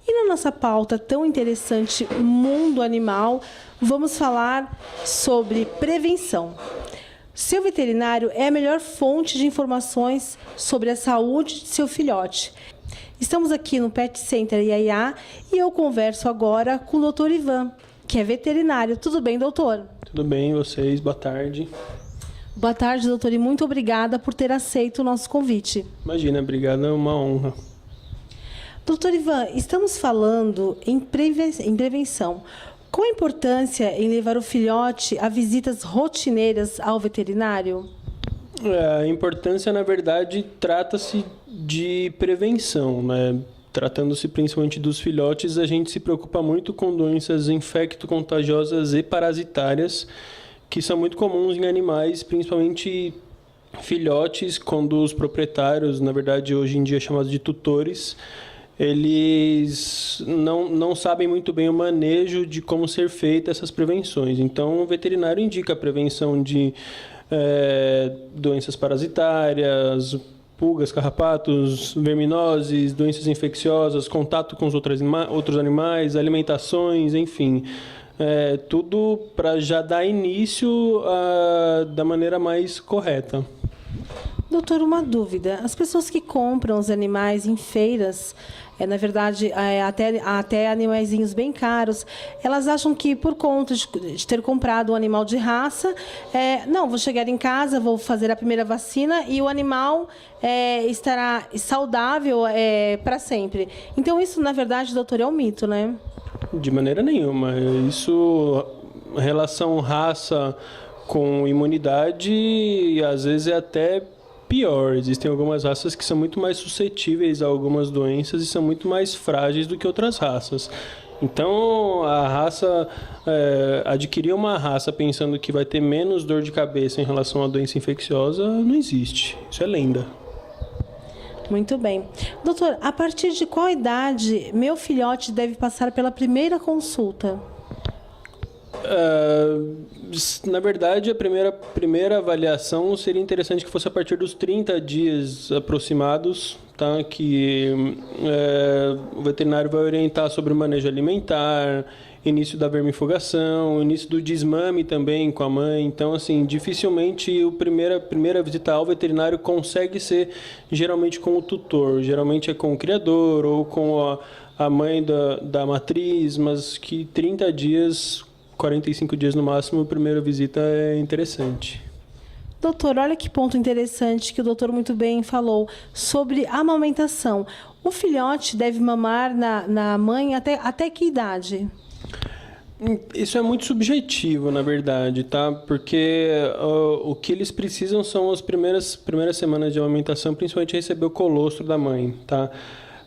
E na nossa pauta tão interessante, Mundo Animal, vamos falar sobre prevenção. Seu veterinário é a melhor fonte de informações sobre a saúde de seu filhote. Estamos aqui no Pet Center Iaiá e eu converso agora com o Dr. Ivan, que é veterinário. Tudo bem, doutor? Tudo bem, vocês? Boa tarde. Boa tarde, doutor, e muito obrigada por ter aceito o nosso convite. Imagina, obrigado, é uma honra. Doutor Ivan, estamos falando em prevenção. Qual a importância em levar o filhote a visitas rotineiras ao veterinário? A importância, na verdade, trata-se de prevenção, né? Tratando-se principalmente dos filhotes, a gente se preocupa muito com doenças infecto-contagiosas e parasitárias, que são muito comuns em animais, principalmente filhotes, quando os proprietários, na verdade, hoje em dia chamados de tutores, eles não sabem muito bem o manejo de como ser feitas essas prevenções. Então, o veterinário indica a prevenção de doenças parasitárias, pulgas, carrapatos, verminoses, doenças infecciosas, contato com os outros animais, alimentações, enfim. Tudo para já dar início da maneira mais correta. Doutor, uma dúvida. As pessoas que compram os animais em feiras, na verdade, até animaizinhos bem caros, elas acham que por conta de ter comprado um animal de raça, não, vou chegar em casa, vou fazer a primeira vacina e o animal estará saudável para sempre. Então, isso, na verdade, doutor, é um mito, né? De maneira nenhuma. Isso, relação raça com imunidade, às vezes é até pior. Existem algumas raças que são muito mais suscetíveis a algumas doenças e são muito mais frágeis do que outras raças. Então, a raça, adquirir uma raça pensando que vai ter menos dor de cabeça em relação à doença infecciosa, não existe. Isso é lenda. Muito bem. Doutor, a partir de qual idade meu filhote deve passar pela primeira consulta? Na verdade, a primeira avaliação seria interessante que fosse a partir dos 30 dias aproximados, tá? Que o veterinário vai orientar sobre o manejo alimentar, início da vermifugação, início do desmame também com a mãe. Então, assim, dificilmente a primeira visita ao veterinário consegue ser geralmente com o tutor. Geralmente é com o criador ou com a mãe da matriz, mas que 30 dias... 45 dias no máximo, a primeira visita é interessante. Doutor, olha que ponto interessante que o doutor muito bem falou sobre a amamentação. O filhote deve mamar na mãe até que idade? Isso é muito subjetivo, na verdade, tá? Porque o que eles precisam são as primeiras semanas de amamentação, principalmente receber o colostro da mãe, tá?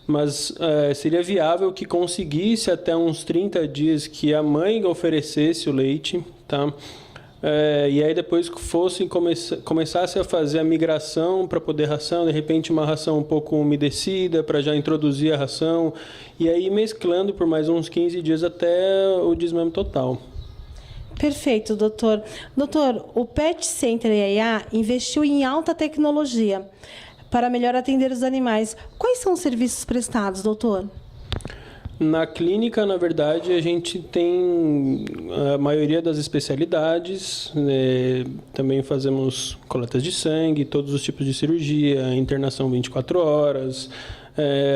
Mas seria viável que conseguisse até uns 30 dias que a mãe oferecesse o leite, tá? E aí depois começasse a fazer a migração para poder ração, de repente uma ração um pouco umedecida para já introduzir a ração, e aí mesclando por mais uns 15 dias até o desmame total. Perfeito, doutor. Doutor, o Pet Center Iaiá investiu em alta tecnologia para melhor atender os animais. Quais são os serviços prestados, doutor? Na clínica, na verdade, a gente tem a maioria das especialidades, também fazemos coletas de sangue, todos os tipos de cirurgia, internação 24 horas,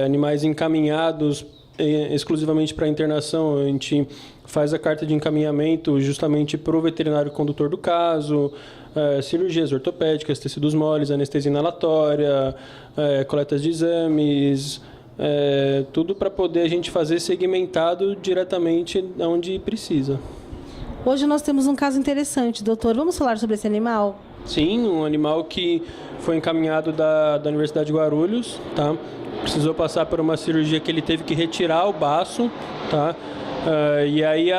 animais encaminhados exclusivamente para internação, a gente faz a carta de encaminhamento justamente para o veterinário condutor do caso, cirurgias ortopédicas, tecidos moles, anestesia inalatória, coletas de exames, tudo para poder a gente fazer segmentado diretamente onde precisa. Hoje nós temos um caso interessante, doutor. Vamos falar sobre esse animal? Sim, um animal que foi encaminhado da Universidade de Guarulhos, tá? Precisou passar por uma cirurgia que ele teve que retirar o baço, tá? E aí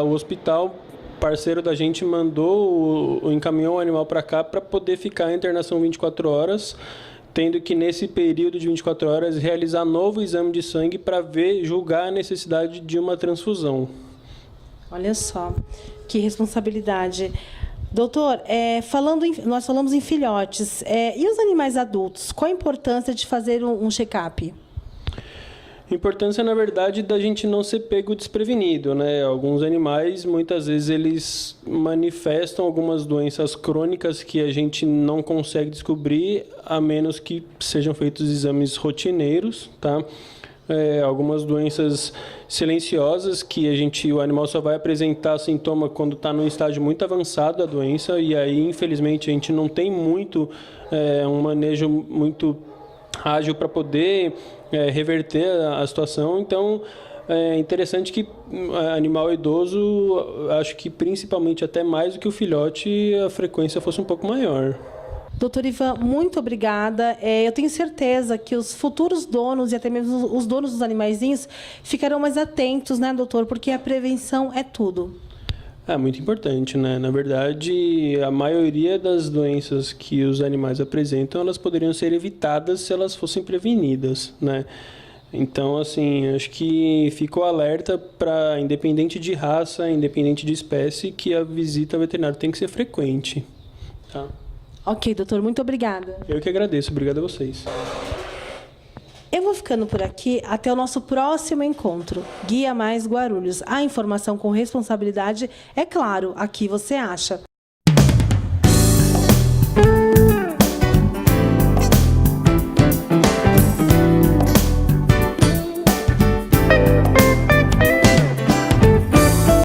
o hospital parceiro da gente encaminhou o animal para cá para poder ficar em internação 24 horas, tendo que nesse período de 24 horas realizar novo exame de sangue para julgar a necessidade de uma transfusão. Olha só, que responsabilidade. Doutor, nós falamos em filhotes. E os animais adultos? Qual a importância de fazer um check-up? A importância, na verdade, da gente não ser pego desprevenido, né? Alguns animais, muitas vezes, eles manifestam algumas doenças crônicas que a gente não consegue descobrir, a menos que sejam feitos exames rotineiros, tá? Algumas doenças silenciosas que o animal só vai apresentar sintoma quando está num estágio muito avançado da doença, e aí, infelizmente, a gente não tem um manejo muito ágil para poder reverter a situação. Então, é interessante que animal idoso, acho que principalmente até mais do que o filhote, a frequência fosse um pouco maior. Doutor Ivan, muito obrigada. Eu tenho certeza que os futuros donos e até mesmo os donos dos animaizinhos ficarão mais atentos, né, doutor? Porque a prevenção é tudo. É muito importante, né? Na verdade, a maioria das doenças que os animais apresentam, elas poderiam ser evitadas se elas fossem prevenidas, né? Então, assim, acho que ficou alerta para, independente de raça, independente de espécie, que a visita ao veterinário tem que ser frequente, tá? Ok, doutor, muito obrigada. Eu que agradeço, obrigado a vocês. Eu vou ficando por aqui até o nosso próximo encontro. Guia Mais Guarulhos. A informação com responsabilidade, é claro, aqui você acha.